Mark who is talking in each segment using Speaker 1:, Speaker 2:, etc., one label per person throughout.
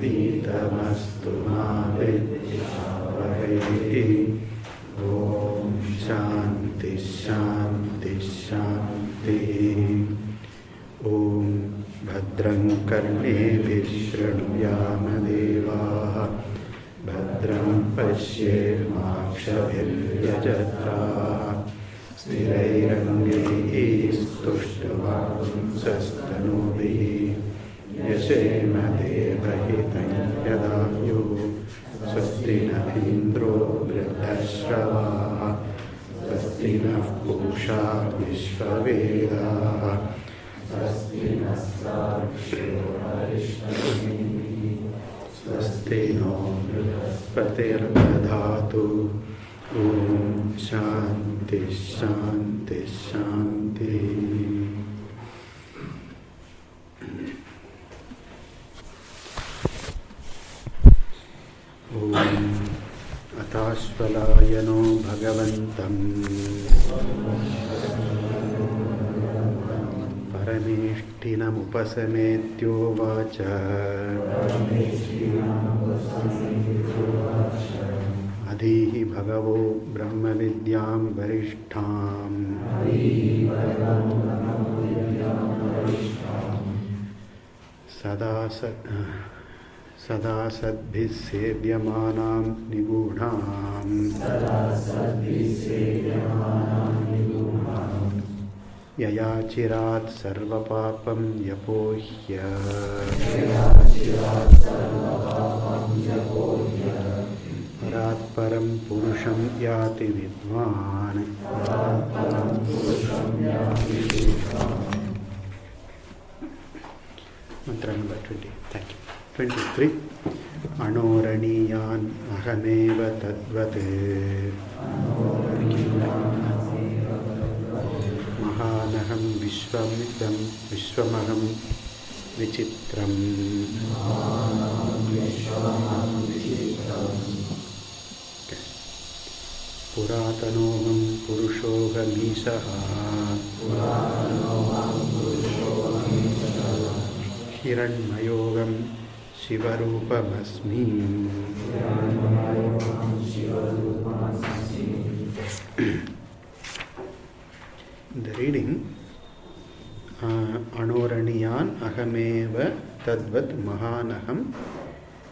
Speaker 1: पीतमस्तु मा विद्विषावहै। ॐ शान्ति शान्ति शान्तिः। ॐ भद्रं कर्णेभिः शृणुयाम देवाः, भद्रं पश्येमाक्षभिर्यजत्राः, स्थिरैरङ्गैस्तुष्टुवांसस्तनूभिः यशेम देवहितं यदायुः। स्वस्ति न इन्द्रो वृद्धश्रवाः, स्वस्ति नः पूषा विश्ववेदाः, स्वस्ति नस्तार्क्ष्यो अरिष्टनेमिः, स्वस्ति नो बृहस्पतिर्दधातु। ॐ शान्ति शान्ति शान्तिः। ॐ अथाश्वलायनो भगवन्तं परमेष्ठिनमुपसमेत्योवाच। अधीहि भगवो ब्रह्मविद्यां वरिष्ठाम्, सदा सद्भिः सेव्यमानां निगूढाम्, यया चिरात् सर्वपापं व्यपोह्य, परात् परं पुरुषं याति विद्वान्। मंत्र नंबर 20. Thank you. 23. अणोरणीयान् अहमेव तद्वत् महानहं विश्वमिदं विश्वमहं विचित्रम्। पुरातनोऽहं पुरुषोऽहमीशः, हिरण्मयोऽहं शिवरूपमस्मि। The reading, Anoraniyan Ahameva Tadvat Mahanaham.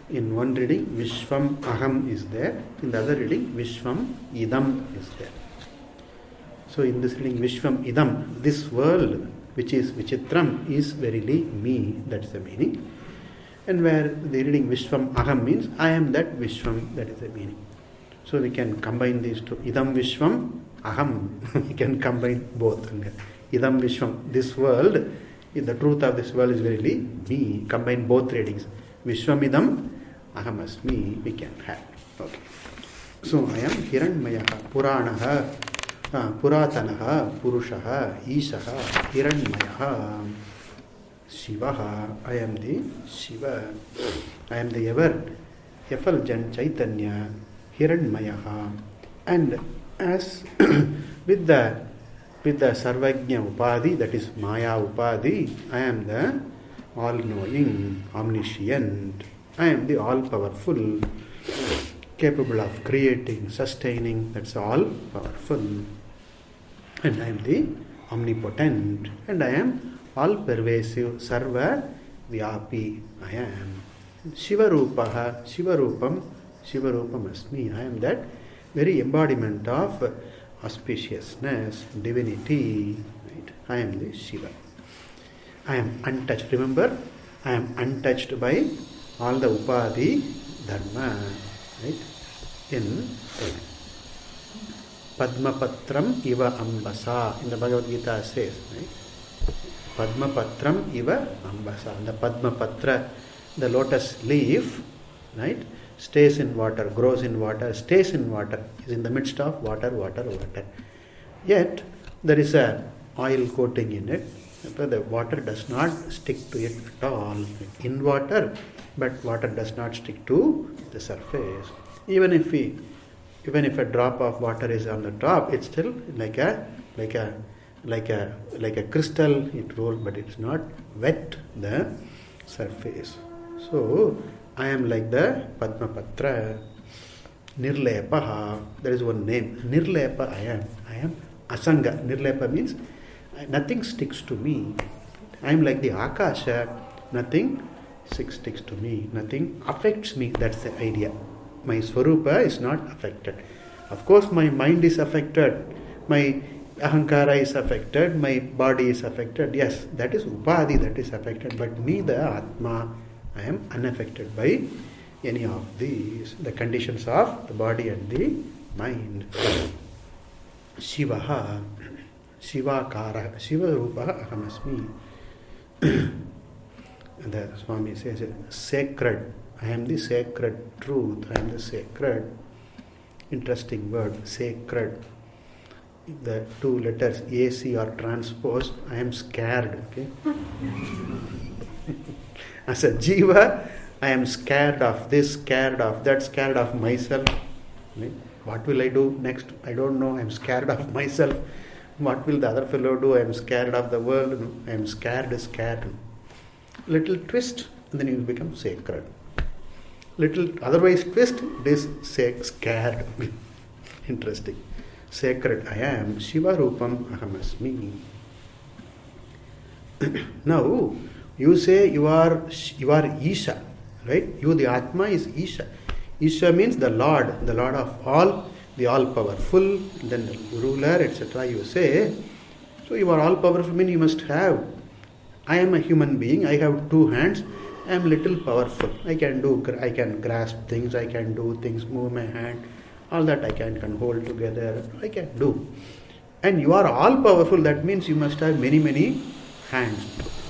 Speaker 1: In one reading, Vishwam Aham is there. In the other reading, Vishwam Idam is there. So in this reading, Vishwam Idam, this world which is Vichitram is verily me. That's the meaning. And where the reading Vishwam Aham means I am that Vishwam, that is the meaning. So we can combine these two. Idam Vishwam Aham. We can combine both. Idam Vishwam, this world, the truth of this world is verily me. Combine both readings. Vishwam Idam Aham Asmi, we can have. Okay. So I am Hiranmayaha, Puranaha, Puratanaha, Purushaha, Ishaha, Hiranmayaha, Shivaha. I am the Shiva. I am the ever effulgent Chaitanya, Hiranmayaha. And as with the Sarvajna Upadhi, that is Maya Upadhi, I am the all-knowing, omniscient. I am the all-powerful, capable of creating, sustaining, that's all-powerful. And I am the omnipotent. And I am all-pervasive, Sarva Vyapi. I am Shivarupaha, Shivarupam, Shivarupam Asmi. I am that very embodiment of auspiciousness, divinity. Right? I am the Shiva. I am untouched. Remember, I am untouched by all the Upadhi Dharma. Right? In Padmapatram Iva Ambasa. In the Bhagavad Gita says, right? Padmapatram Iva Ambasa. The Padmapatra, the lotus leaf, right, stays in water, grows in water, stays in water, is in the midst of water. Yet there is a oil coating in it. The water does not stick to it at all. In water, but water does not stick to the surface. Even if a drop of water is on the top, it's still like a crystal. It rolls, but it's not wet the surface. So I am like the Padmapatra. Nirlepaha, there is one name. Nirlepa, I am Asanga. Nirlepa means nothing sticks to me. I am like the Akasha. Nothing sticks to me. Nothing affects me. That's the idea. My Swarupa is not affected. Of course, my mind is affected. My Ahankara is affected. My body is affected. Yes, that is Upadhi that is affected. But me, the Atma, I am unaffected by any of these, the conditions of the body and the mind. Shivaha, Shivakara, Shiva Rupa Ahamasmi. And the Swami says, sacred. I am the sacred truth. I am the sacred. Interesting word, sacred. The two letters AC are transposed. I am scared. Okay. As a jiva, I am scared of this, scared of that, scared of myself. Right? What will I do next? I don't know. I am scared of myself. What will the other fellow do? I am scared of the world. No. I am scared. Little twist, and then you become sacred. Little otherwise twist, this scared. Interesting. Sacred I am. Shiva Rupam Ahamasmi. Now, you say you are Isha. Right? You, the Atma, is Isha. Isha means the Lord of all, the all-powerful, then the ruler, etc. You say, so you are all-powerful, means you must have. I am a human being, I have two hands, I am little powerful. I can grasp things, I can do things, move my hand, all that I can hold together, I can do. And you are all-powerful, that means you must have many, many hands.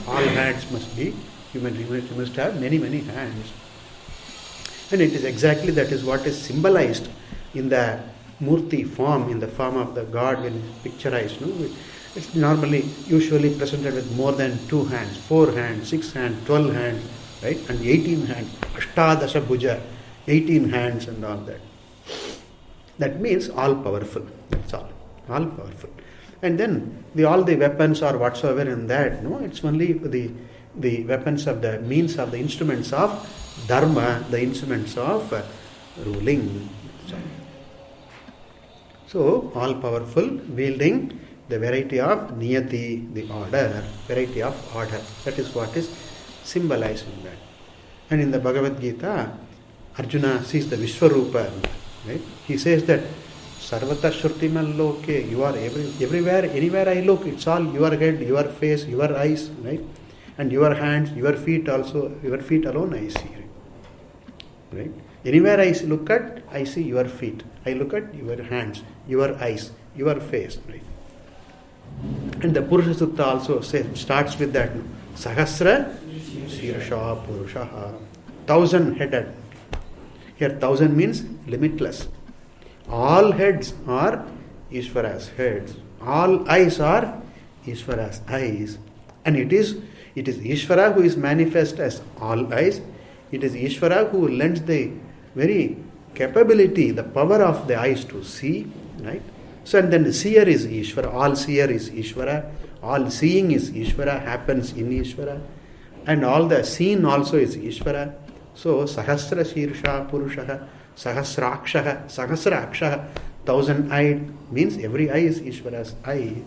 Speaker 1: All hands must be. You must have many, many hands. And it is exactly that is what is symbolized in the Murti form, in the form of the God when picturized. No? It's usually presented with more than 2 hands, 4 hands, 6 hands, 12 hands, right? And 18 hands, Ashtadasha Bhuja, 18 hands and all that. That means all powerful. That's all. All powerful. And then all the weapons or whatsoever in that, no, it's only the weapons of the means of the instruments of dharma, the instruments of ruling. So, all powerful, wielding the variety of niyati, the order, variety of order. That is what is symbolized in that. And in the Bhagavad Gita, Arjuna sees the Vishwarupa. Right? He says that Sarvata Shrutimal Loke, you are everywhere, anywhere I look, it's all your head, your face, your eyes, right? And your hands, your feet also, your feet alone I see. Right? Anywhere I look at, I see your feet. I look at your hands, your eyes, your face. Right? And the Purusha Sutta also starts with that. Sahasra Sirsha Purushaha. 1,000-headed. Here 1,000 means limitless. All heads are Ishvara's heads. All eyes are Ishvara's eyes. And it is Ishvara who is manifest as all eyes. It is Ishvara who lends the very capability, the power of the eyes to see. Right? So and then the seer is Ishvara. All seer is Ishvara. All seeing is Ishvara, happens in Ishvara. And all the seen also is Ishvara. So Sahasra Sirsha Purushaha, Sahasrakshaha, 1,000-eyed means every eye is Ishvara's eye.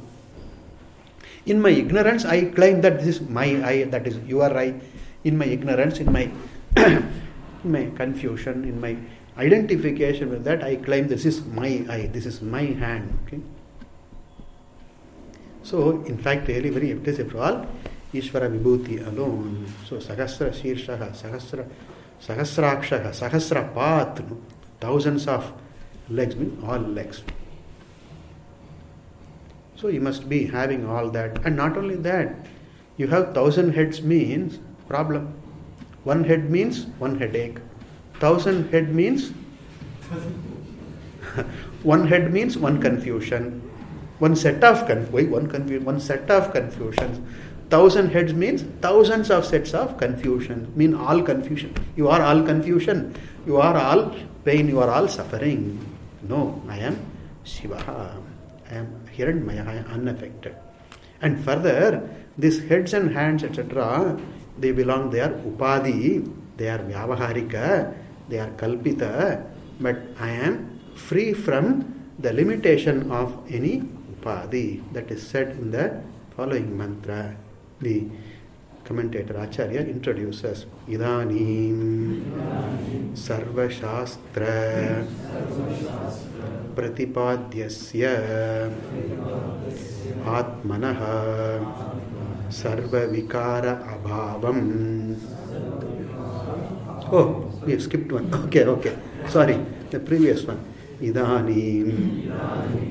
Speaker 1: In my ignorance, I claim that this is my eye, that is your eye. In my ignorance, in my my confusion, in my identification with that, I claim this is my eye, this is my hand. Okay? So, in fact, really very after all, Ishvara Vibhuti alone. So, Sahasra Sirshaha, Sahasrakshaha, Sahasrapat, thousands of legs mean all legs. So you must be having all that. And not only that, you have 1,000 heads means problem. 1 head means 1 headache. 1,000 head means 1 head means 1 confusion. One set of confusions. 1,000 heads means thousands of sets of confusion. Mean all confusion. You are all confusion. You are all pain. You are all suffering. No, I am Shiva. I am Hiranyamaya. I am unaffected. And further, these heads and hands, etc., they are Upadhi. They are vyavaharika, they are kalpita, but I am free from the limitation of any upadhi. That is said in the following mantra. The commentator Acharya introduces Idanim Sarva Shastra Pratipadyasya Atmanaha Sarva Vikara Abhavam. Oh, we have skipped one. Okay. Sorry, the previous one. Idanim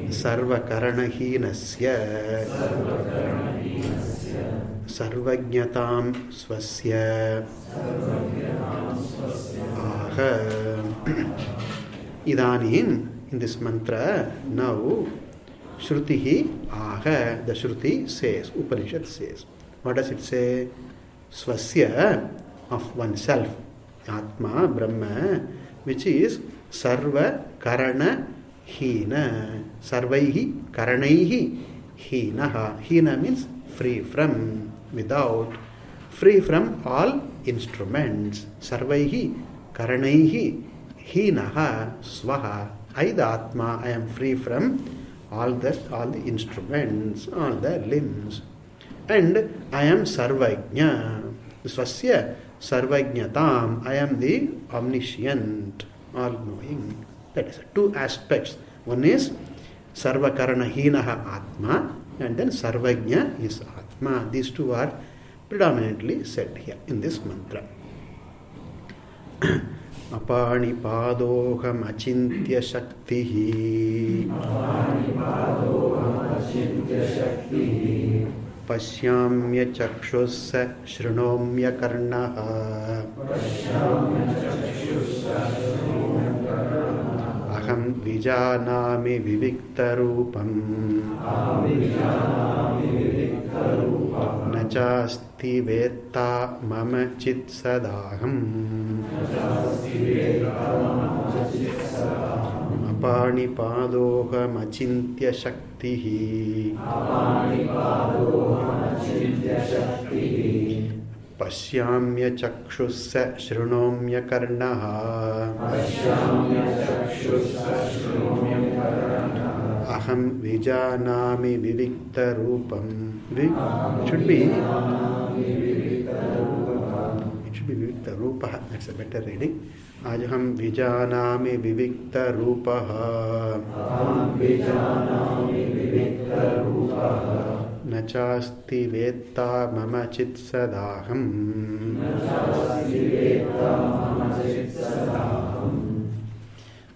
Speaker 1: Sarva Karanahinasya Sarvajnatam Swasya Aha. Idanim, in this mantra, now Shrutihi Aha, the Shruti says, Upanishad says. What does it say? Swasya, of oneself, Atma, Brahma, which is Sarva Karana Hina. Sarvaihi Karanaihi Hinaha. Hina means free from, without, free from all instruments. Sarvaihi Karanaihi Hinaha Swaha. I, the Atma, I am free from all the instruments, all the limbs. And I am Sarvajna. Swasya Sarvajnatam. I am the omniscient, all-knowing. That is two aspects. One is Sarvakarana Hinaha Atma, and then Sarvajna is Atma. These two are predominantly said here in this mantra. Apani padoham achintya shaktihi Pashyamya chakshus shrunomya karnaha Aham vijanami vivikta rupam Nachasti vetta mama chit sadaham Apani padoham achintya shaktihi Pashyamya chakshus shrunomya karnaha Aham vijanami vivikta rupam. It should be vivikta rupaha. That's a better reading. Aham vijanami vivikta rupaha Nachasti vetta mama chit sadaham.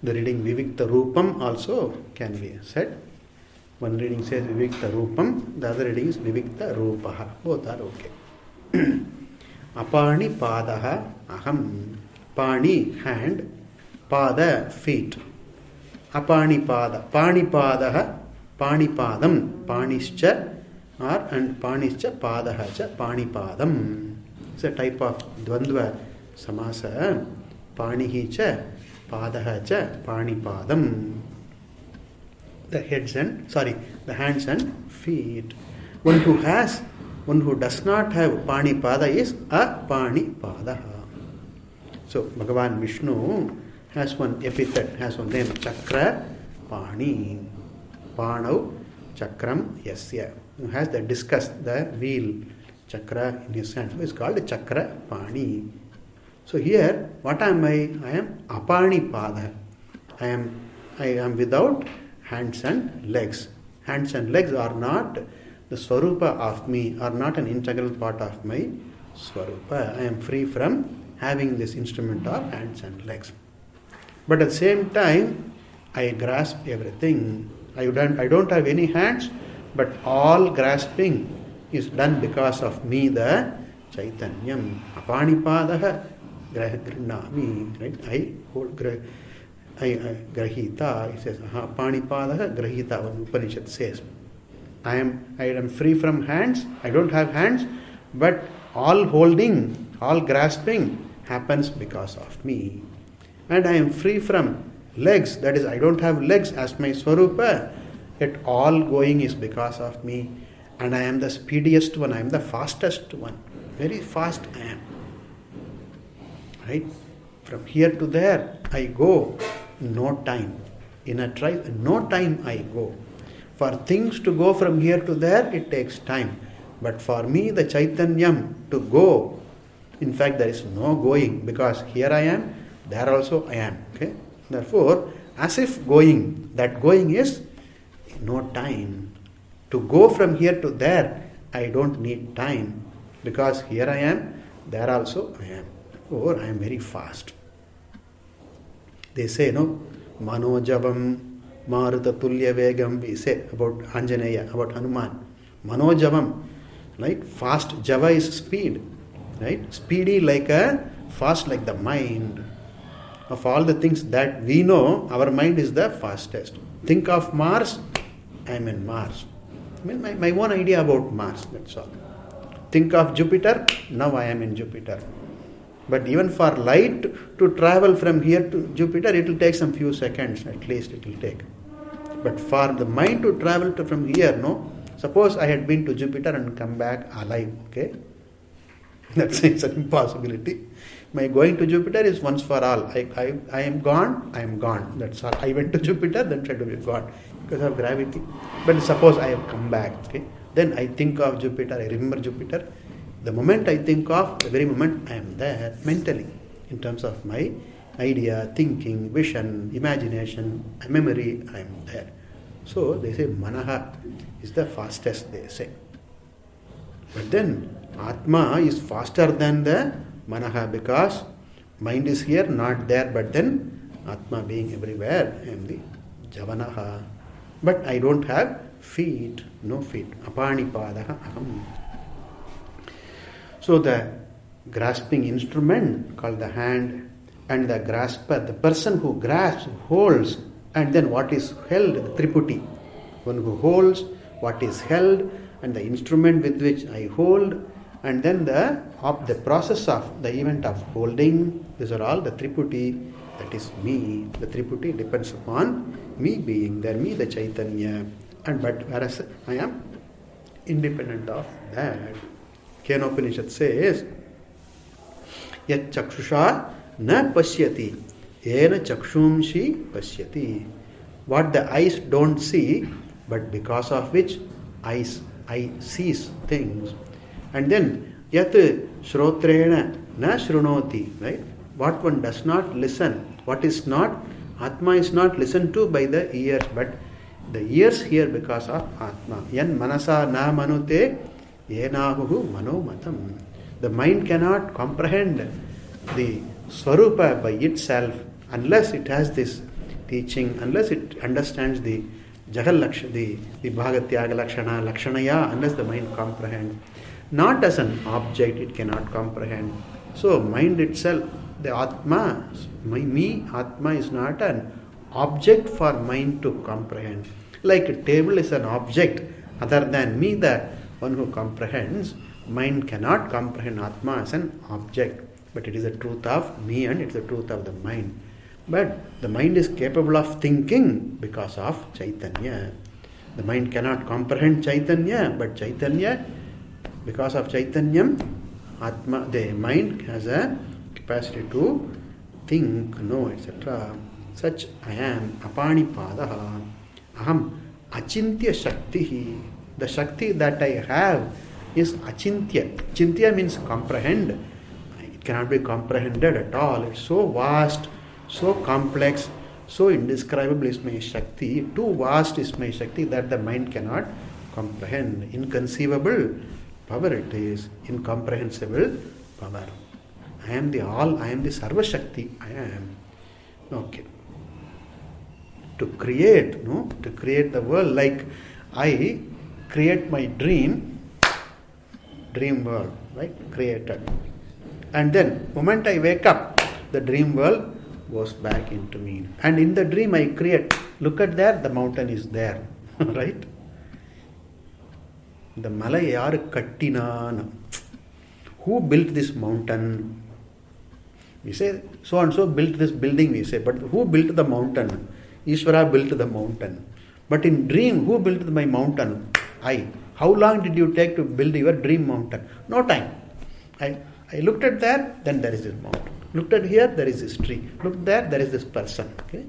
Speaker 1: The reading Vivikta Rupam also can be said. One reading says Vivikta Rupam, the other reading is Vivikta Rupaha. Both are okay. Apani Padaha Aham. Pani, hand. Pada, feet. Apani Pada. Pani Padaha. Pani Padam. Panischa. And Panischa Padaha cha Pani Padam. It's a type of Dvandva Samasa. Panihi cha Padaha cha Pani Padam. The hands and feet. One who does not have Pani Pada is a Pani Padaha. So Bhagavan Vishnu has one epithet, has one name, Chakra Pani. Panau Chakram Yasya. Who has the discus, the wheel, chakra in his hand. So it's called Chakra Pani. So here, what am I? I am Apani Pada. I am without hands and legs. Hands and legs are not the Swarupa of me, are not an integral part of my Swarupa. I am free from having this instrument of hands and legs. But at the same time, I grasp everything. I don't have any hands, but all grasping is done because of me, the Chaitanyam. Apanipadaha Grihnami. Right? I hold Grahita. It says Apanipadaha Grahita. One Upanishad says. I am free from hands. I don't have hands, but all holding, all grasping happens because of me. And I am free from legs. That is, I don't have legs as my Swarupa. Yet all going is because of me. And I am the speediest one. I am the fastest one. Very fast I am. right? From here to there, I go in no time. In no time I go. For things to go from here to there, it takes time. But for me, the Chaitanyam to go, in fact, there is no going, because here I am, there also I am. Okay? Therefore, as if going, that going is no time. To go from here to there, I don't need time, because here I am, there also I am. Or I am very fast. They say, no, Manojavam Maruta Tulya Vegam, we say about Anjaneya, about Hanuman. Manojavam, right? Fast, Java is speed, right? Speedy like fast like the mind. Of all the things that we know, our mind is the fastest. Think of Mars, I am in Mars. I mean, my own idea about Mars, that's all. Think of Jupiter, now I am in Jupiter. But even for light to travel from here to Jupiter, it will take some few seconds, at least it will take. But for the mind to travel from here, no? Suppose I had been to Jupiter and come back alive, okay? That's it's an impossibility. My going to Jupiter is once for all. I am gone, that's all. I went to Jupiter, then tried to be gone because of gravity. But suppose I have come back, okay? Then I think of Jupiter, I remember Jupiter. The moment I think of, the very moment I am there mentally, in terms of my idea, thinking, vision, imagination, memory, I am there. So they say Manaha is the fastest, they say. But then Atma is faster than the Manaha, because mind is here, not there, but then Atma being everywhere, I am the Javanaha. But I don't have feet, no feet. Apanipadaha aham. So the grasping instrument called the hand, and the grasper, the person who grasps, holds, and then what is held, the triputi. One who holds, what is held, and the instrument with which I hold, and then the process of the event of holding. These are all the triputi, that is me. The triputi depends upon me being there, me the Chaitanya, but whereas I am independent of that. Kaivalyopanishad says, Yat chakshusha na pasyati, ena chakshumshi pasyati. What the eyes don't see, but because of which I sees things. And then, Yat shrotrena na shrunoti, right? What one does not listen, what is not, Atma is not listened to by the ears, but the ears hear because of Atma. Yan manasa na manute, yenahu manomatam. The mind cannot comprehend the Swarupa by itself unless it has this teaching, unless it understands the Jagal Lakshana, the Bhagatyaga Lakshana, Lakshanaya, unless the mind comprehends. Not as an object, it cannot comprehend. So, mind itself, the Atma, me, Atma is not an object for mind to comprehend. Like a table is an object, other than me, the one who comprehends, mind cannot comprehend Atma as an object. But it is the truth of me and it is the truth of the mind. But the mind is capable of thinking because of Chaitanya. The mind cannot comprehend Chaitanya, but Chaitanya, because of Chaitanyam, Atma, the mind has a capacity to think, know, etc. Such I am, Apanipadaha, Aham, Achintya Shakti. The Shakti that I have is Achintya. Chintya means comprehend. It cannot be comprehended at all. It's so vast, so complex, so indescribable is my Shakti. Too vast is my Shakti that the mind cannot comprehend. Inconceivable power it is, incomprehensible power. I am the all, I am the Sarva Shakti, I am. Okay. To create the world, like I create my dream world, right? Created. And then, moment I wake up, the dream world goes back into me. And in the dream I create, look at there, the mountain is there, right? The Malay yaru kattinana. Who built this mountain? We say, so and so built this building, we say, but who built the mountain? Ishvara built the mountain. But in dream, who built my mountain? I. How long did you take to build your dream mountain? No time. I looked at that, then there is this mountain. Looked at here, there is this tree. Look there is this person. Okay.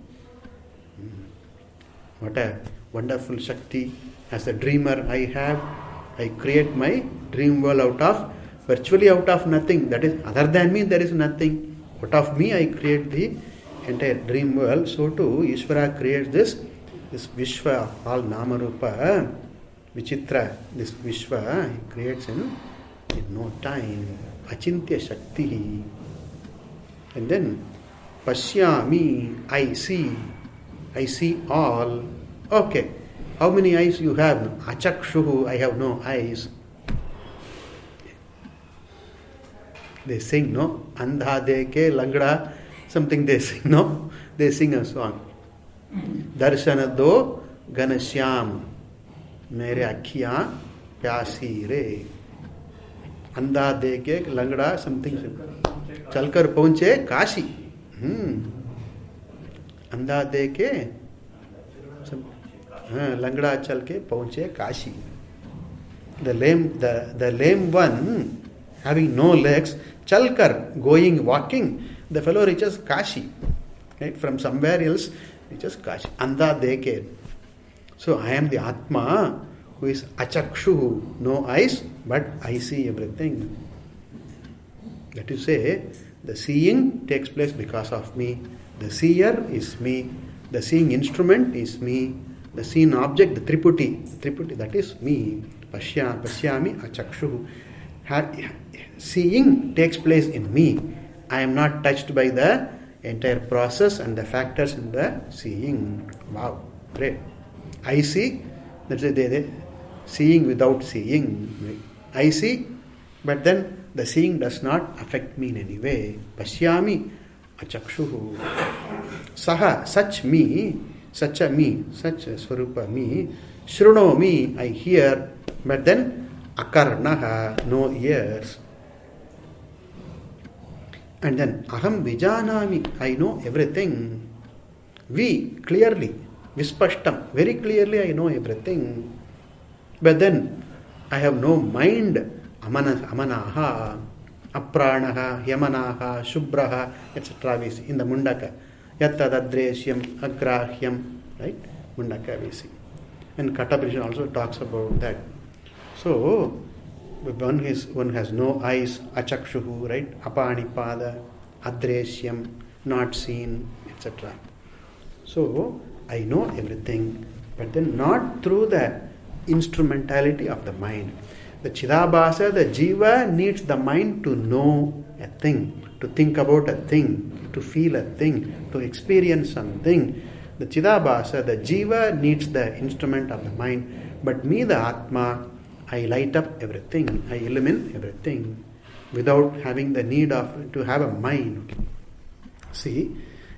Speaker 1: What a wonderful Shakti. As a dreamer I create my dream world virtually out of nothing. That is, other than me there is nothing. Out of me I create the entire dream world. So too, Ishvara creates this Vishwa, all Namarupa, Vichitra, this Vishwa, he creates in no time. Achintya Shakti. And then, Pashyami, I see all. Okay, how many eyes you have? Achakshuhu, I have no eyes. They sing, no? Andha deke, langda, something they sing, no? They sing a song. Darshana do ganashyam, mere akhiyan pyasi re. Andha deke, langda, something. Chalkar paunche Kashi. Andha deke, langda chalke paunche Kashi. The lame one, having no legs, Chalkar, walking, the fellow reaches Kashi. Right? From somewhere else, reaches Kashi. Andha deke. So I am the Atma who is Achakshu, no eyes, but I see everything. That is say, the seeing takes place because of me. The seer is me. The seeing instrument is me. The seen object, the Triputi, that is me. Pashyami achakshu. Seeing takes place in me. I am not touched by the entire process and the factors in the seeing. Wow, great. I see, that's the seeing without seeing. I see, but then the seeing does not affect me in any way. Pashyami achakshuhu. Saha, such a swarupa me. Shrunomi, I hear, but then akarnaha, no ears. And then aham vijanami, I know everything. Clearly, vispashtam, very clearly I know everything. But then I have no mind. Amanaha, Apranaha, Yamanaha, Shubbraha, etc. we see in the Mundaka. Yattadadreshyam, Agrahyam, right? Mundaka we see. And Kathabrishan also talks about that. So, one has no eyes, Achakshuhu, right? Apanipada, Adreshyam, not seen, etc. So, I know everything, but then not through the instrumentality of the mind. The Chidabhasa, the Jiva needs the mind to know a thing, to think about a thing, to feel a thing, to experience something. The Chidabhasa, the Jiva needs the instrument of the mind. But me, the Atma, I light up everything, I illumine everything without having the need to have a mind. See,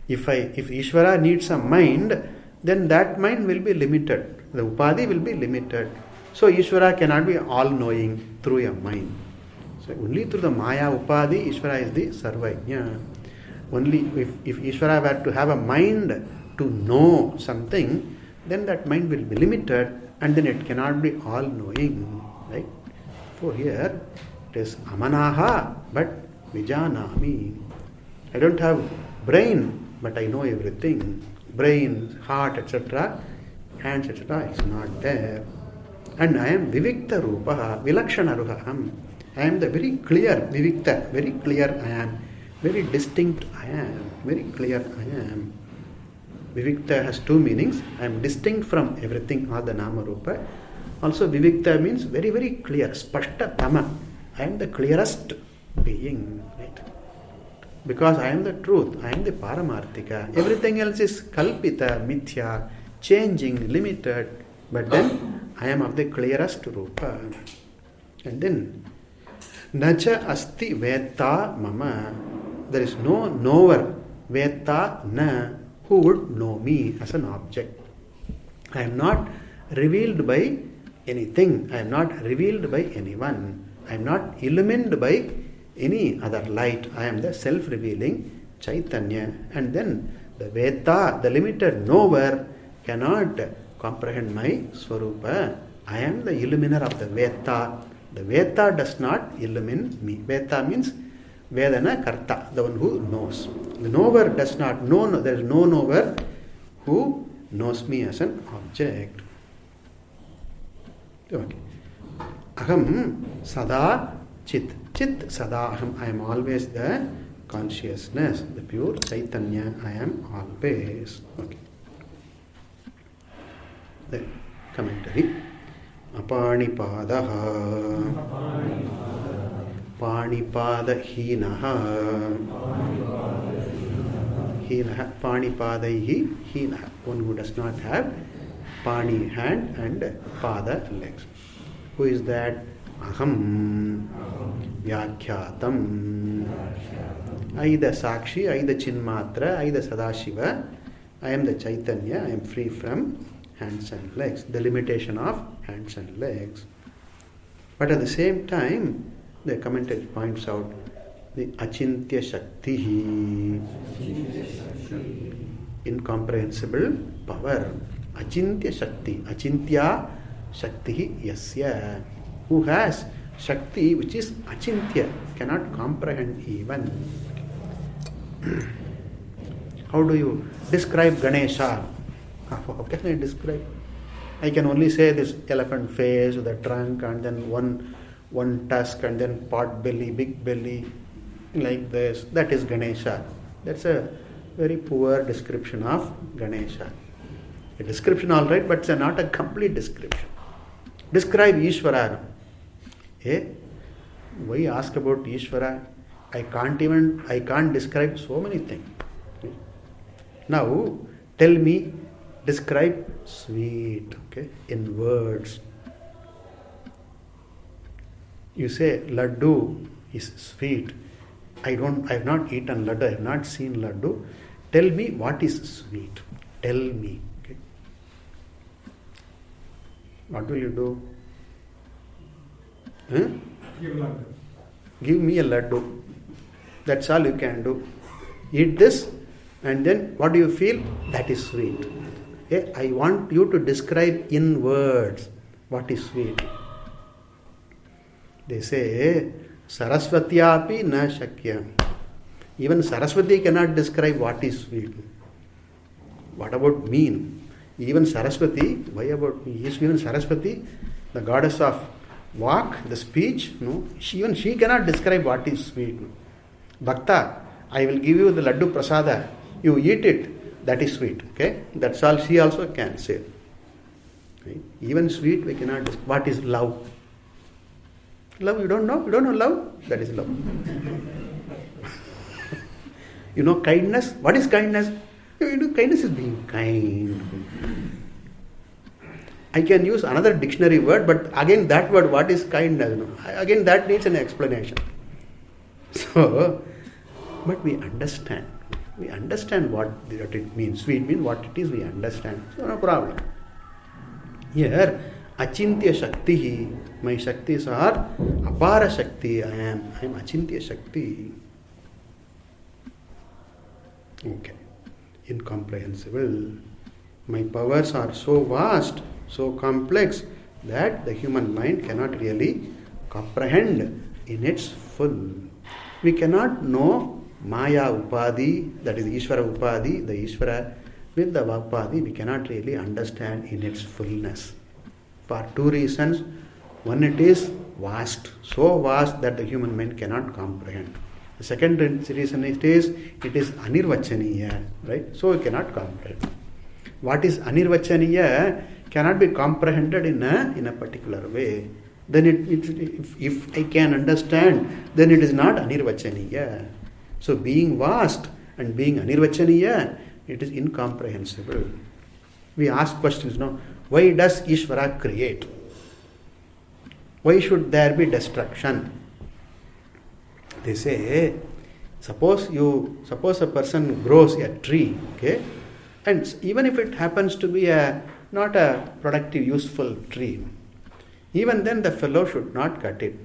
Speaker 1: if Ishvara needs a mind, then that mind will be limited. The Upadhi will be limited. So Ishvara cannot be all-knowing through a mind. So only through the Maya Upadhi, Ishvara is the Sarvajna. Only if Ishvara were to have a mind to know something, then that mind will be limited and then it cannot be all-knowing. Right? So here it is Amanaha, but Vijanami. I don't have brain, but I know everything. Brain, heart, etc., hands, etc., is not there. And I am Vivikta Rupaha, Vilakshana Ruham. I am the very clear, Vivikta, very clear I am. Very distinct I am. Very clear I am. Vivikta has two meanings. I am distinct from everything, all the Nama Rupa. Also Vivikta means very, very clear, Spashta Tama. I am the clearest being. Right? Because I am the truth. I am the Paramarthika. Everything else is Kalpita, Mithya, changing, limited. But then I am of the clearest Rupa. And then Nacha asti veta mama. There is no knower. Veta na, who would know me as an object. I am not revealed by anything. I am not revealed by anyone. I am not illumined by any other light. I am the self-revealing Chaitanya. And then the Veta, the limited knower, cannot comprehend my Swarupa. I am the illuminer of the Veta. The Veta does not illumine me. Veta means Vedana karta, the one who knows. The knower does not know, there is no knower who knows me as an object. Okay. Aham sada chit. Chit sada aham. I am always the consciousness, the pure Chaitanya. I am always. Okay. The commentary. Apanipadaha. Panipada hinaha. Hinaha. Panipadaihi hinaha. One who does not have pani hand and pada legs. Who is that? Aham Vyakhyatam. Aida Sakshi, Aida Chinmatra, Aida Sadashiva. I am the Chaitanya, I am free from hands and legs. The limitation of hands and legs. But at the same time, the commentary points out the Achintya Shakti, incomprehensible power. Achintya Shakti, Achintya Shakti Yasya, who has Shakti which is Achintya, cannot comprehend even. How do you describe Ganesha? How can I describe? I can only say this elephant face, the trunk, and then one tusk, and then pot belly, big belly, like this. That is Ganesha. That's a very poor description of Ganesha. A description all right, but it's not a complete description. Describe Ishvara. Why ask about Ishvara? I can't describe so many things. Now, tell me, describe sweet, in words. You say laddu is sweet. I have not eaten laddu, I have not seen laddu. Tell me what is sweet. Tell me. What will you do? Give me a laddu. That's all you can do. Eat this, and then what do you feel? That is sweet. I want you to describe in words what is sweet. They say, Saraswati na shakya. Even Saraswati cannot describe what is sweet. What about me? Even Saraswati, why about me? Even Saraswati, the goddess of walk, the speech, no, even she cannot describe what is sweet. Bhakta, I will give you the laddu prasada. You eat it, that is sweet. That's all she also can say. Even sweet we cannot describe. What is love? Love, you don't know? You don't know love? That is love. You know kindness? What is kindness? Kindness is being kind. I can use another dictionary word, but again that word, what is kindness? Again that needs an explanation. So, but we understand. We understand what it means. Sweet means what it is, we understand. So no problem. Here, Achintya Shakti, my Shaktis are Apara Shakti. I am Achintya Shakti. Okay. Incomprehensible. My powers are so vast, so complex that the human mind cannot really comprehend in its full. We cannot know Maya Upadhi, that is Ishvara Upadhi, the Ishvara with the Upadhi, we cannot really understand in its fullness. For two reasons. One, it is vast, so vast that the human mind cannot comprehend. The second reason it is anirvachaniya, right? So we cannot comprehend. What is anirvachaniya cannot be comprehended in a particular way. Then if I can understand, then it is not anirvachaniya. So being vast and being anirvachaniya, it is incomprehensible. We ask questions, why does Ishvara create? Why should there be destruction? They say, suppose a person grows a tree, and even if it happens to be not a productive, useful tree, even then the fellow should not cut it.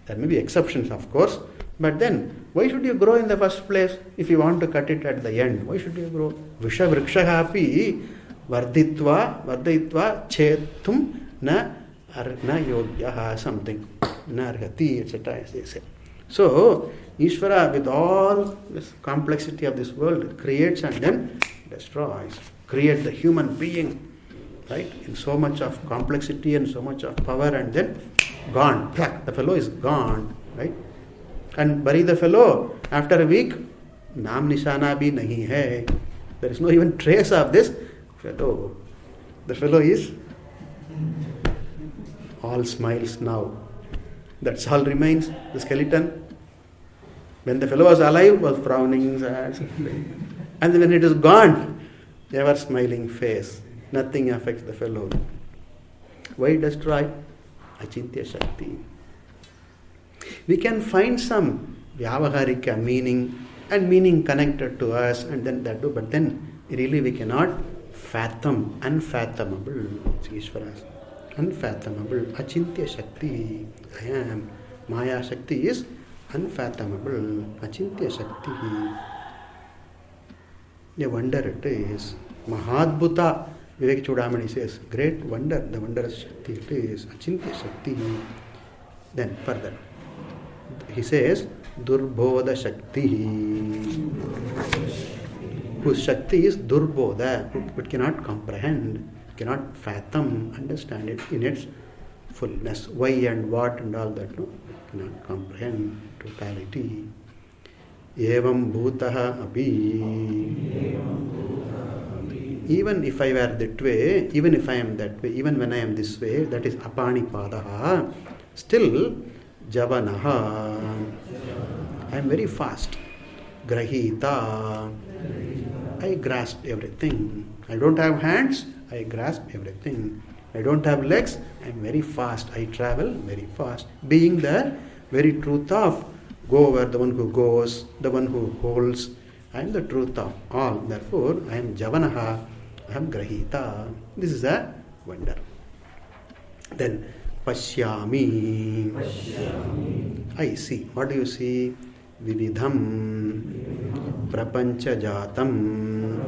Speaker 1: There may be exceptions, of course, but then why should you grow in the first place if you want to cut it at the end? Why should you grow? Visha vrikshaha api varditva chetum na yogyaha something, na arhati, etc. as they say. So, Ishvara, with all this complexity of this world, creates and then destroys. Creates the human being, right? In so much of complexity and so much of power, and then gone. The fellow is gone, right? And bury the fellow. After a week, naam nishana bhi nahi hai. There is no even trace of this fellow. The fellow is all smiles now. That's all remains, the skeleton. When the fellow was alive, was frowning, sad, and then when it is gone, ever smiling face. Nothing affects the fellow. Why destroy? Achintya Shakti. We can find some vyavaharika meaning and meaning connected to us, and then that too, but then really we cannot fathom, unfathomable. Ishvara, unfathomable. Achintya Shakti. I am. Maya Shakti is unfathomable. Achintya Shakti. A wonder it is. Mahadbhuta. Vivek Chudamani says, great wonder, the wondrous Shakti it is. Achintya Shakti. Then further, he says, Durbodha Shakti. Whose Shakti is Durbodha, it cannot comprehend, cannot fathom, understand it in its fullness. Why and what and all that, no? Cannot comprehend totality. Evam bhutaha abhi. Even if I were that way, even if I am that way, even when I am this way, that is apanipadaha, still javanaha. I am very fast. Grahita. I grasp everything. I don't have hands, I grasp everything. I don't have legs, I am very fast. I travel very fast. Being the very truth of goer, the one who goes, the one who holds. I am the truth of all. Therefore, I am javanaha, I am grahita. This is a wonder. Then, pashyami. I see. What do you see? Vividham. Prapancha jatam.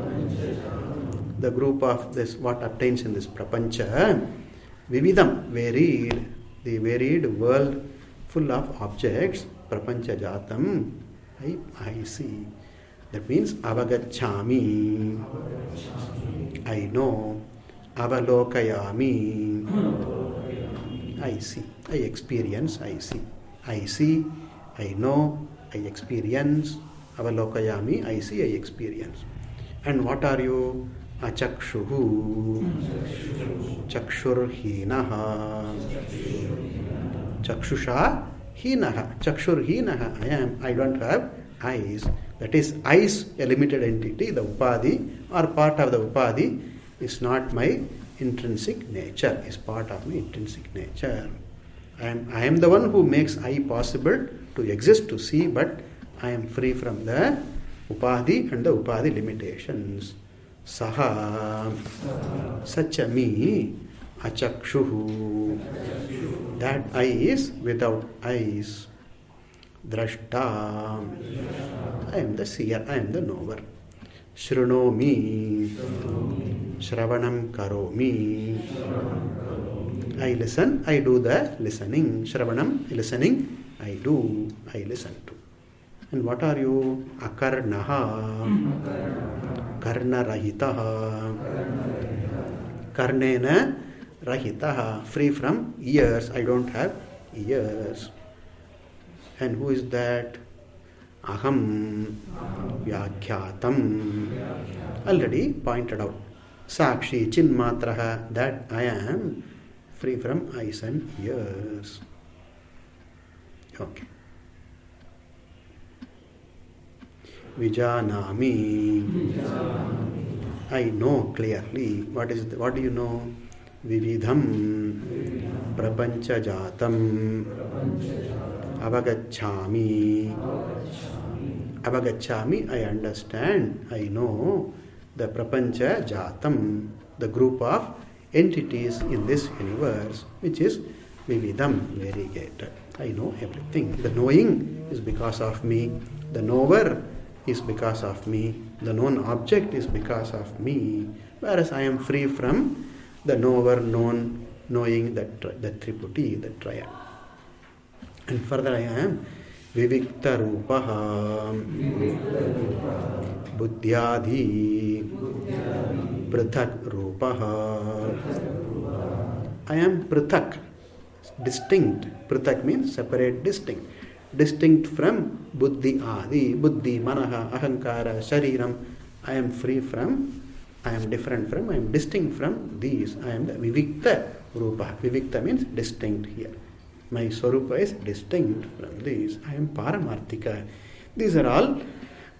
Speaker 1: The group of this, what obtains in this prapancha. Vividham, varied. The varied world full of objects. Prapancha jatam. I see. That means avagacchami. I know. Avalokayami. I see. I experience. I see. I see. I know. I experience. Avalokayami. I see. I experience. And what are you? Achakshuhu. Chakshurhinaha. Chakshusha hinaha. Chakshurhinaha. I don't have eyes. That is, eyes, a limited entity, the upadhi, or part of the upadhi, is not my intrinsic nature, is part of my intrinsic nature. I am the one who makes eye possible to exist, to see, but I am free from the upadhi and the upadhi limitations. Saha, such a me, achakshuhu, that eye is without eyes. Drashta, I am the seer, I am the knower. Shrunomi, Shravanam karomi. I listen, I do the listening. Shravanam, listening, I do, I listen to. And what are you? Akarnaha, Karna rahitaha, Karnena rahitaha, free from ears. I don't have ears. And who is that? Aham Vyakhyatam. Already pointed out. Sakshi Chinmatraha, that I am free from eyes and ears. Okay. Vijanami. I know clearly. What do you know? Vividham Prapancha Jatam. Avagacchami. Avagacchami, I understand, I know the Prapancha Jatam, the group of entities in this universe, which is Vividham, variegated. I know everything. The knowing is because of me. The knower is because of me. The known object is because of me. Whereas I am free from the knower, known, knowing, the triputi, the triad. And further I am Vivikta Rupaha Buddhyadi Prithak Rupaha. I am Prithak, distinct. Prithak means separate, distinct. Distinct from Buddhi Adi, Buddhi, Manaha, Ahankara, Shariram. I am free from, I am different from, I am distinct from these. I am the Vivikta Rupa. Vivikta means distinct here. My Swarupa is distinct from these. I am Paramarthika. These are all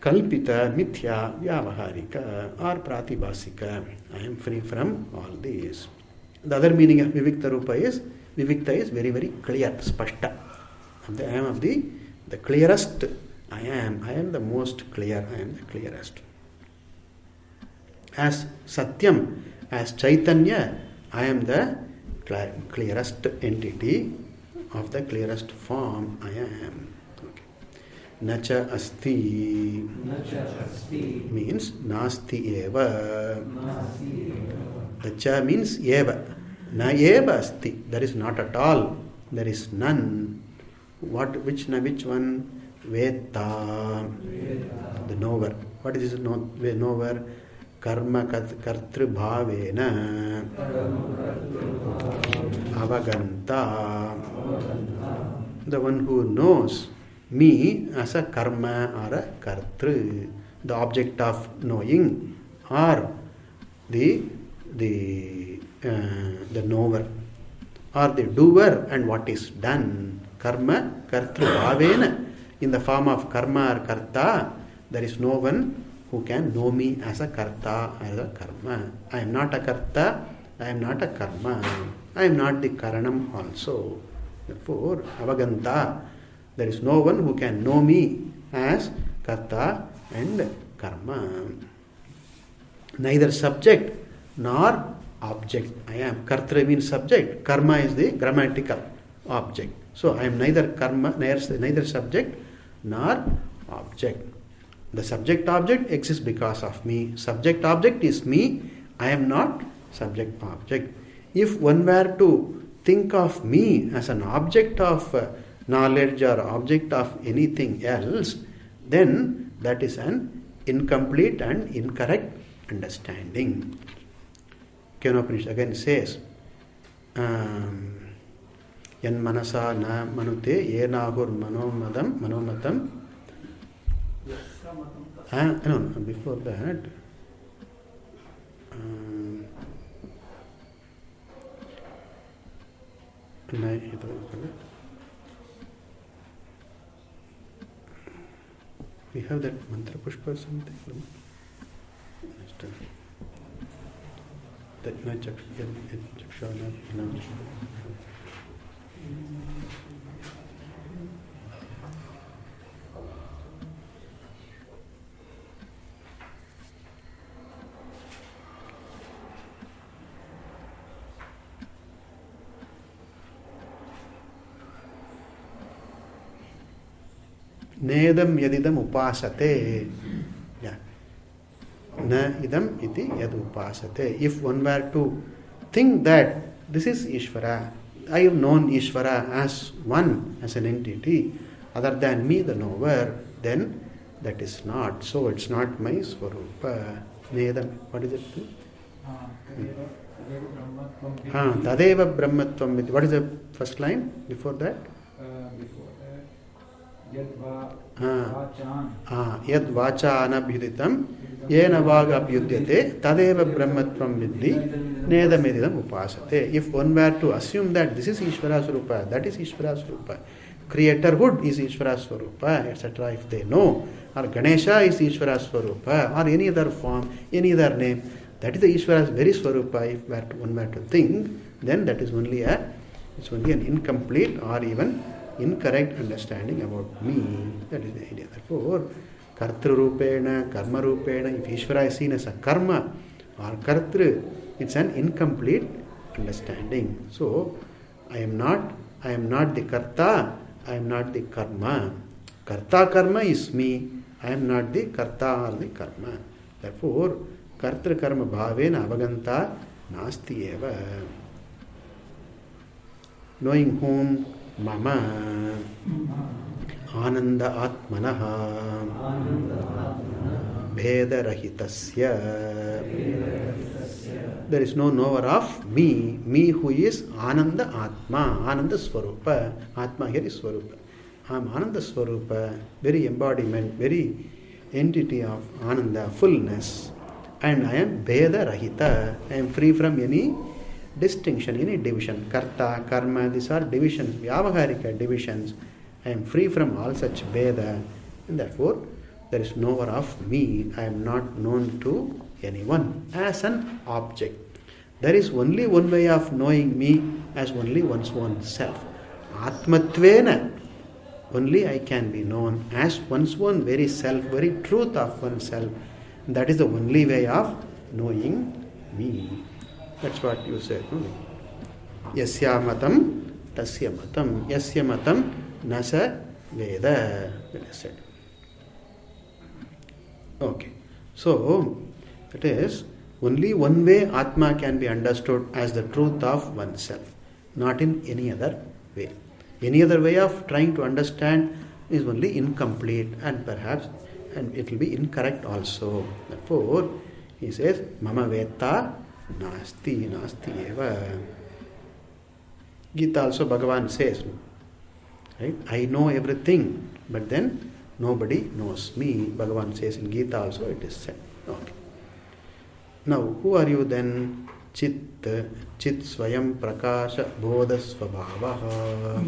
Speaker 1: Kalpita, Mithya, Vyavaharika or Pratibhasika. I am free from all these. The other meaning of Vivikta Rupa is, Vivikta is very, very clear, Spashta. I am of the clearest. I am the most clear. I am the clearest. As Satyam, as Chaitanya, I am the clearest entity of the clearest form. I am. Okay. Nacha asti means nasti eva. The cha means eva. Na eva asti. There is not at all. There is none. Which one? Veta. The knower. What is this knower? Karma kartru bhavena avaganta. The one who knows me as a karma or a kartru, the object of knowing, or the knower, or the doer and what is done. Karma kartru bhavena, in the form of karma or karta. There is no one who can know me as a karta, as a karma. I am not a karta, I am not a karma, I am not the karanam also. Therefore, avaganta, there is no one who can know me as karta and karma. Neither subject nor object. I am. Kartra means subject, karma is the grammatical object. So I am neither karma, neither subject nor object. The subject object exists because of me. Subject object is me. I am not subject object. If one were to think of me as an object of knowledge or object of anything else, then that is an incomplete and incorrect understanding. Kaivalyopanishad again says, Yan manasa na manute yenahur manomatam. No, before that, we have that mantra pushpa or something. Nedam yadidam upasate. Yeah. Na idam iti yad upasate. If one were to think that this is Ishvara, I have known Ishvara as one, as an entity, other than me, the knower, then that is not. So it's not my Swarupa. Nedam. What is it? Tadeva Brahmatvam. What is the first line before that? Yad vacha anabhyuditam yena vaga abhyudyate tadeva brahmatvam vidhi nedamedidam upasate. If one were to assume that this is Ishvara Swarupa, that is Ishvara Swarupa, creatorhood is Ishvara Swarupa, etc., if they know, or Ganesha is Ishvara Swarupa, or any other form, any other name, that is the Ishvara's very Swarupa, if one were to think, then that is only an incomplete or even incorrect understanding about me. That is the idea. Therefore, Kartru Rupena, Karma Rupena, if Ishvara is seen as a karma or Kartru, it's an incomplete understanding. So, I am not the Karta, I am not the Karma. Karta Karma is me, I am not the Karta or the Karma. Therefore, Kartru Karma Bhavena Avaganta Nasti Eva. Knowing whom Mama Ananda Atmanaha Bhedarahitasya. There is no knower of me who is Ananda Atma, Ananda Swarupa. Atma here is Swarupa. I am Ananda Swarupa, very embodiment, very entity of Ananda, fullness. And I am Bheda Rahita. I am free from any distinction, any division. Karta, Karma, these are divisions, Vyavaharika divisions. I am free from all such Bheda. And therefore, there is knower of me. I am not known to anyone as an object. There is only one way of knowing me, as only one's own self. Atmatvena. Only I can be known as one's own very self, very truth of oneself. That is the only way of knowing me. That's what you said. Yasya matam, tasya matam. Yasya matam, nasa veda. That is said. Okay. So, that is only one way Atma can be understood as the truth of oneself, not in any other way. Any other way of trying to understand is only incomplete and perhaps it will be incorrect also. Therefore, he says, Mama Veta Nasti Eva. Gita also Bhagavan says, right? I know everything, but then nobody knows me. Bhagavan says in Gita also it is said. Okay. Now, who are you then? Chit Swayam Prakasha Bodha Svabhavaha.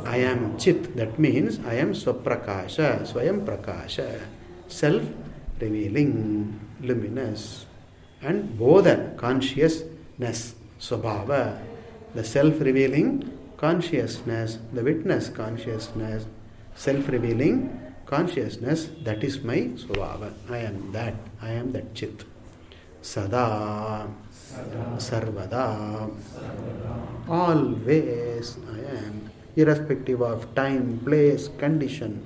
Speaker 1: I am Chit, that means I am Swaprakasha, Swayam Prakasha, self-revealing, luminous, and Bodha, consciousness, Swabhava, the self-revealing consciousness, the witness consciousness, self-revealing consciousness, that is my Swabhava. I am that Chit. Sada, Sarvada, always I am, irrespective of time, place, condition,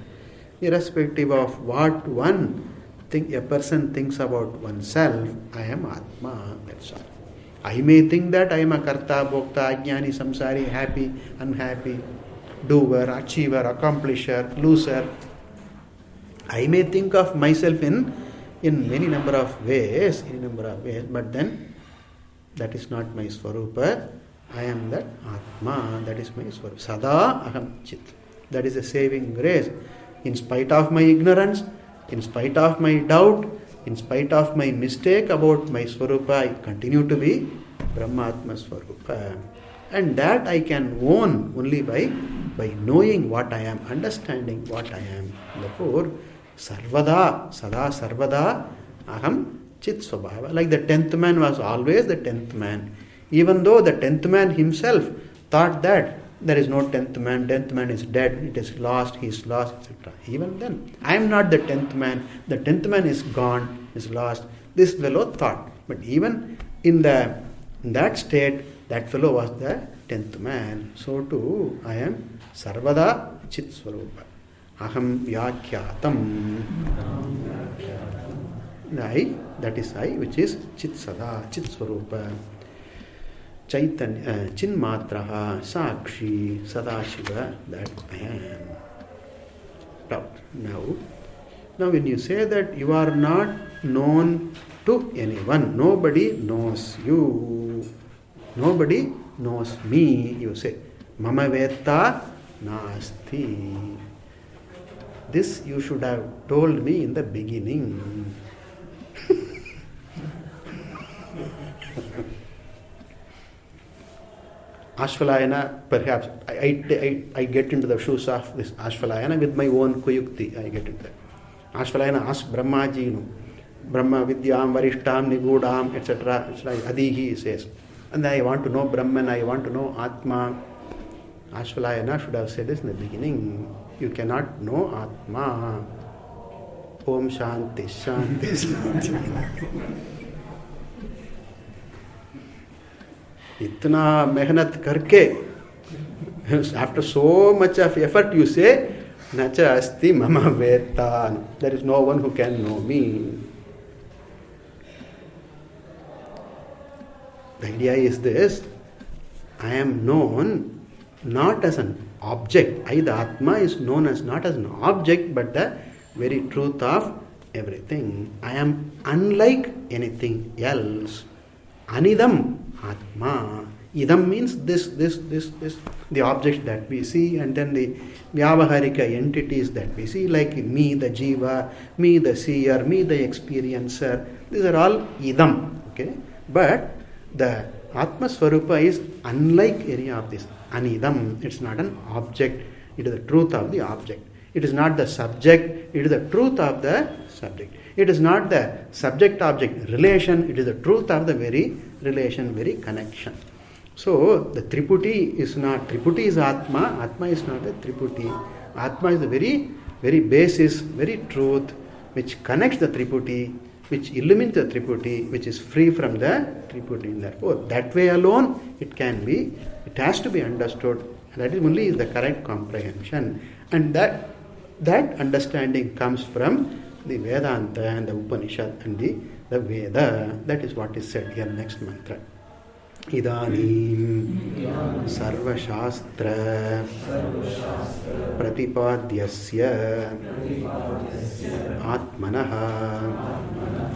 Speaker 1: irrespective of what a person thinks about oneself, I am Atma, that's all. I may think that I am a Karta, Bhokta, Ajnani, Samsari, happy, unhappy, doer, achiever, accomplisher, loser. I may think of myself in many number of ways, but then that is not my Swarupa. I am that Atma, that is my Swarupa. Sada Aham Chit. That is a saving grace. In spite of my ignorance, in spite of my doubt, in spite of my mistake about my Swarupa, I continue to be Brahmatma Swarupa. And that I can own only by knowing what I am, understanding what I am. Therefore, Sarvada, Sada Sarvada, Aham Chit Swabhava. Like the 10th man was always the 10th man. Even though the 10th man himself thought that there is no 10th man is dead, it is lost, he is lost, etc. Even then, I am not the 10th man is gone, is lost. This fellow thought. But even in that state, that fellow was the 10th man. So too, I am Sarvada Chit Swarupa. Aham Vyakyatam. I, that is I, which is Chit Sada, Chit Swarupa. Chaitanya, Chinmatraha, Sakshi, Sadashiva, that I am. Now when you say that you are not known to anyone, nobody knows you, nobody knows me, you say, Mama Veta Nasti. This you should have told me in the beginning. Ashvalayana, perhaps, I get into the shoes of this Ashvalayana with my own kuyukti, I get into that. Ashvalayana asks Brahmaji, Brahmavidyam, Varishtam, Nigudam, etc. It's like Adihi, he says. And I want to know Brahman, I want to know Atma. Ashvalayana should have said this in the beginning. You cannot know Atma. Om Shanti, Shanti, Shanti. Itna mehnat karke, after so much of effort you say, Nacha asti mama veta. There is no one who can know me. The idea is this: I am known not as an object. The Atma is known as not as an object, but the very truth of everything. I am unlike anything else. Anidam Atma. Idam means this, the objects that we see, and then the vyavaharika entities that we see, like me, the jiva, me, the seer, me, the experiencer. These are all idam. Okay? But the Atma Swarupa is unlike any of this. Anidam. It's not an object. It is the truth of the object. It is not the subject. It is the truth of the subject. It is not the subject-object relation. It is the truth of the very relation, very connection. So the Triputi is not. Triputi is Atma. Atma is not the Triputi. Atma is the very, very basis, very truth, which connects the Triputi, which illumines the Triputi, which is free from the Triputi. Therefore, that way alone it can be, it has to be understood. And that is only the correct comprehension. And that understanding comes from the Vedanta and the Upanishad and the Veda. That is what is said here, next mantra. Idanim sarvashastra pratipadyasya atmanaha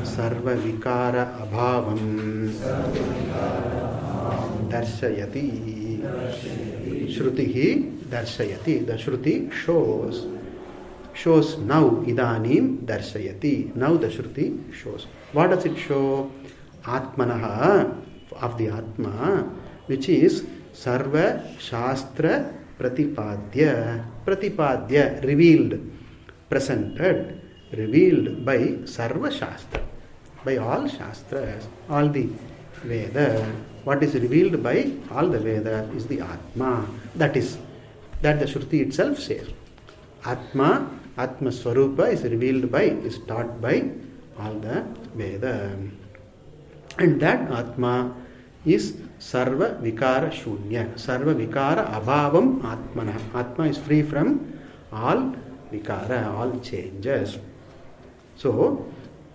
Speaker 1: sarvavikara abhavam darshayati. Shrutihi darshayati. The Shruti shows now. Idanim darshayati. Now the Shruti shows. What does it show? Atmanaha, of the Atma, which is Sarva Shastra Pratipadya. Pratipadya, revealed, presented, revealed by Sarva Shastra, by all Shastras, all the Veda. What is revealed by all the Veda is the Atma. That the Shruti itself says. Atma Swarupa is revealed by, is taught by all the Veda. And that Atma is Sarva Vikara Shunya. Sarva Vikara Abhavam Atmana. Atma is free from all Vikara, all changes. So,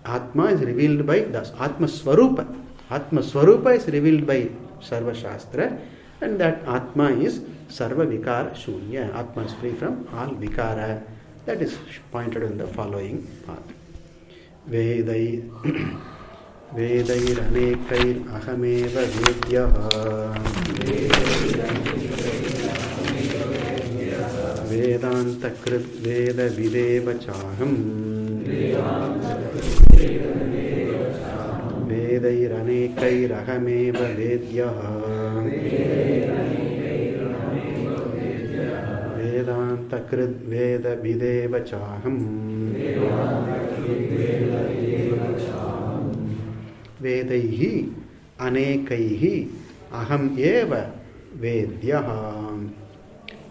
Speaker 1: Atma is revealed by the Atma Swarupa. Atma Swarupa is revealed by Sarva Shastra, and that Atma is Sarva Vikara Shunya. Atma is free from all Vikara. That is pointed in the following path. Vedair ahameva vedyaha Vedanta krit veda videva chaham Vedair ahameva vedyaha Vedanta krit veda videva chaham Vedaihi anekaihi aham eva vedyaha.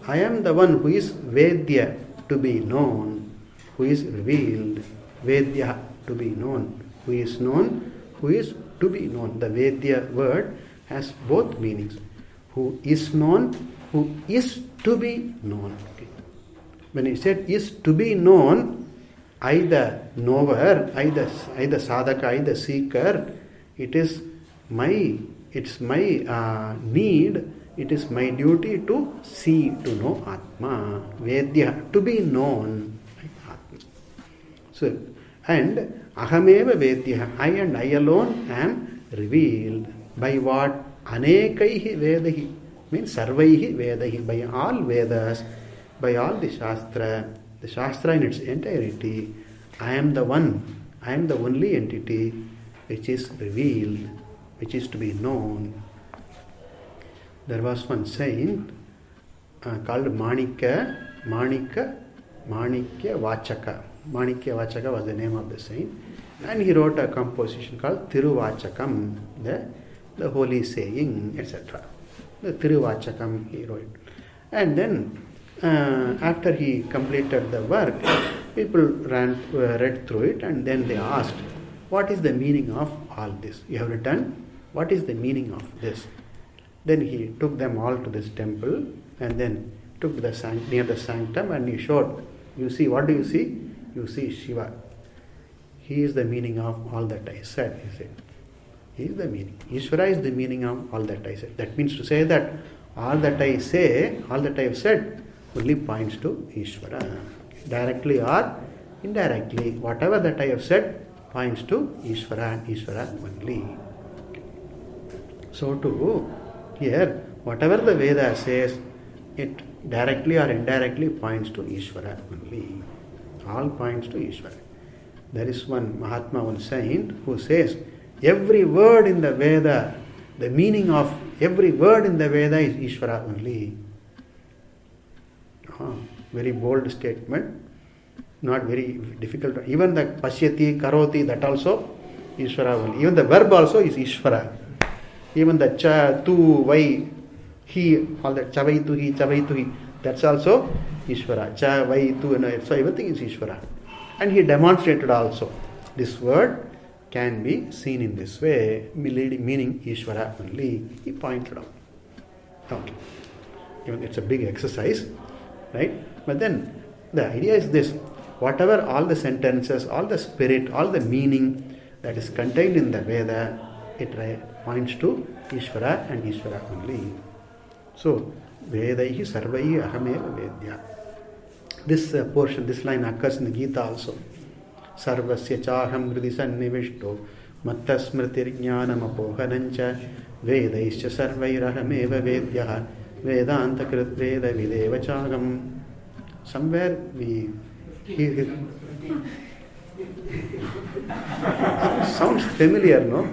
Speaker 1: I am the one who is vedya, to be known, who is revealed. Vedya, to be known. Who is known, who is to be known. The vedya word has both meanings. Who is known, who is to be known. Okay. When he said is to be known, either knower, either sadhaka, either seeker, it's my need, it is my duty to see, to know Atma. Vedya, to be known. Atma. So, and ahameva vedya, I and I alone am revealed. By what? Anekaihi vedahi, means sarvaihi vedahi, by all Vedas, by all the Shastra in its entirety. I am the one, I am the only entity which is revealed, which is to be known. There was one saint called Manikya Vachaka. Manikya Vachaka was the name of the saint, and he wrote a composition called Tiruvachakam, the holy saying, etc. The Tiruvachakam he wrote. And then after he completed the work, people read through it, and then they asked, what is the meaning of all this? You have written, what is the meaning of this? Then he took them all to this temple, and then took near the sanctum, and he showed, you see, what do you see? You see Shiva. He is the meaning of all that I said, he said. He is the meaning. Ishvara is the meaning of all that I said. That means to say that All that I say, all that I have said, only points to Ishvara. Directly or indirectly, whatever that I have said points to Ishvara and Ishvara only. So too, here, whatever the Veda says, it directly or indirectly points to Ishvara only. All points to Ishvara. There is one Mahatma, one saint, who says, every word in the Veda, the meaning of every word in the Veda is Ishvara only. Very bold statement, not very difficult. Even the Pashyati, Karoti, that also Ishvara only. Even the verb also is Ishvara. Even the cha, tu, vai, he, all that chavai tu hi, that's also Ishvara. Cha, vai, tu, so everything is Ishvara. And he demonstrated also. This word can be seen in this way, meaning Ishvara only. He pointed out. Okay. Even it's a big exercise, right? But then the idea is this: whatever all the sentences, all the spirit, all the meaning that is contained in the Veda, it points to Ishvara and Ishvara only. So, Vedaihi sarvaihi ahameva vedya. This portion, this line occurs in the Gita also. Sarvasya chaham hridi sannivishto matta smritir jnanam apohanancha vedaischa sarvairahameva vedyaha vedanta krit veda videva chagam. Somewhere we hear it. Sounds familiar, no?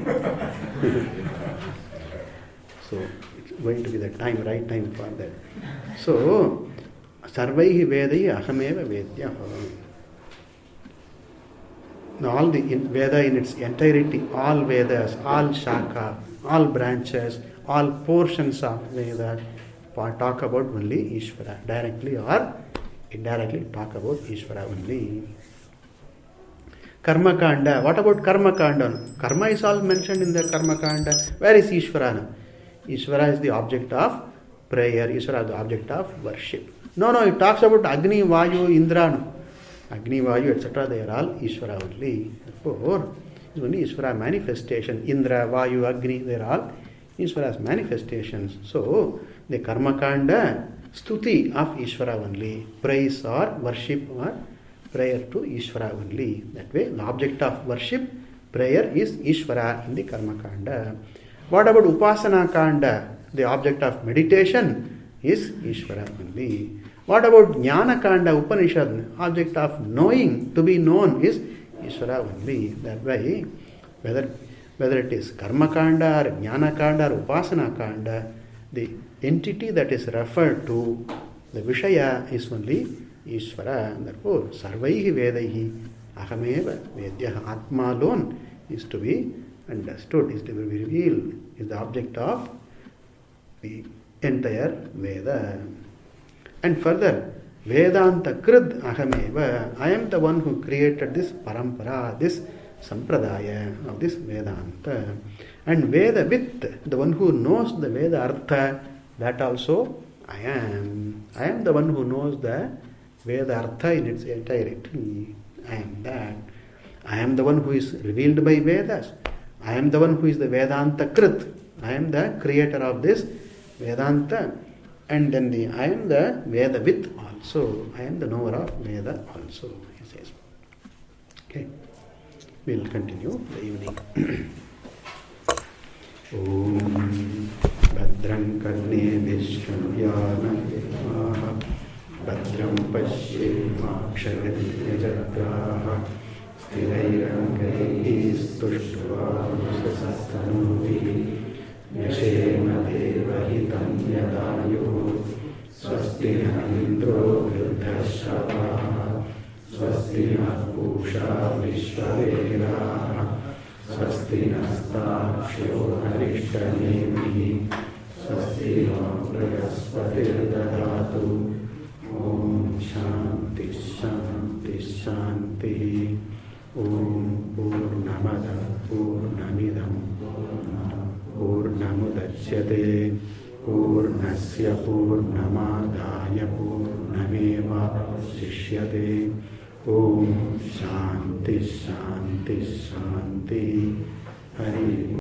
Speaker 1: So it's going to be the right time for that. So sarvaihi vedaihi ahameva vedya. Now all the Veda in its entirety, all Vedas, all Shaka, all branches, all portions of Veda talk about only Ishvara. Directly or indirectly talk about Ishvara only. Karma Kanda. What about Karma Kanda? Karma is all mentioned in the Karma Kanda. Where is Ishvara? Ishvara is the object of prayer. Ishvara is the object of worship. No, it talks about Agni, Vayu, Indra. Agni, Vayu, etc. They are all Ishvara only. Therefore, it's only Ishvara manifestation. Indra, Vayu, Agni, they are all Ishvara's manifestations. So, the Karma Kanda, Stuti of Ishvara only. Praise or worship or prayer to Ishvara only. That way, the object of worship, prayer is Ishvara in the Karma Kanda. What about Upasana Kanda? The object of meditation is Ishvara only. What about Jnana Kanda, Upanishad? Object of knowing, to be known is Ishvara only. That way, whether it is Karma Kanda or Jnana Kanda or Upasana Kanda, the entity that is referred to, the Vishaya, is only Ishvara. Therefore, Sarvaihi Vedaihi Ahameva Vedya. Atma alone is to be understood, is to be revealed, is the object of the entire Veda. And further, Vedanta Krid Ahameva, I am the one who created this Parampara, this Sampradaya of this Vedanta. And Vedavit, the one who knows the Veda Artha, that also I am. I am the one who knows the Veda Artha in its entirety. I am that. I am the one who is revealed by Vedas. I am the one who is the Vedanta Krit. I am the creator of this Vedanta. And then I am the Vedavit also. I am the knower of Veda also, he says. Okay. We will continue the evening. Om Bhadram Karne Vishwamyana Bhadram Pashyemakshayajatraha Sthirairangayistushtvāsasasthanuvi Yashema Devahitam Yadayo Swasti na Indro Vruddhashavaha Swasti na Pusha Vishvaveraha Swasti nastakshyo harishtanemihi Swasti no Brahaspatir dadatu Om Shanti Shanti Shanti Om Purnamada Purnamidam Purnamudachyate Purnasya Purnamadaya Purnameva Shishyate Om Shanti Shanti Shanti Hari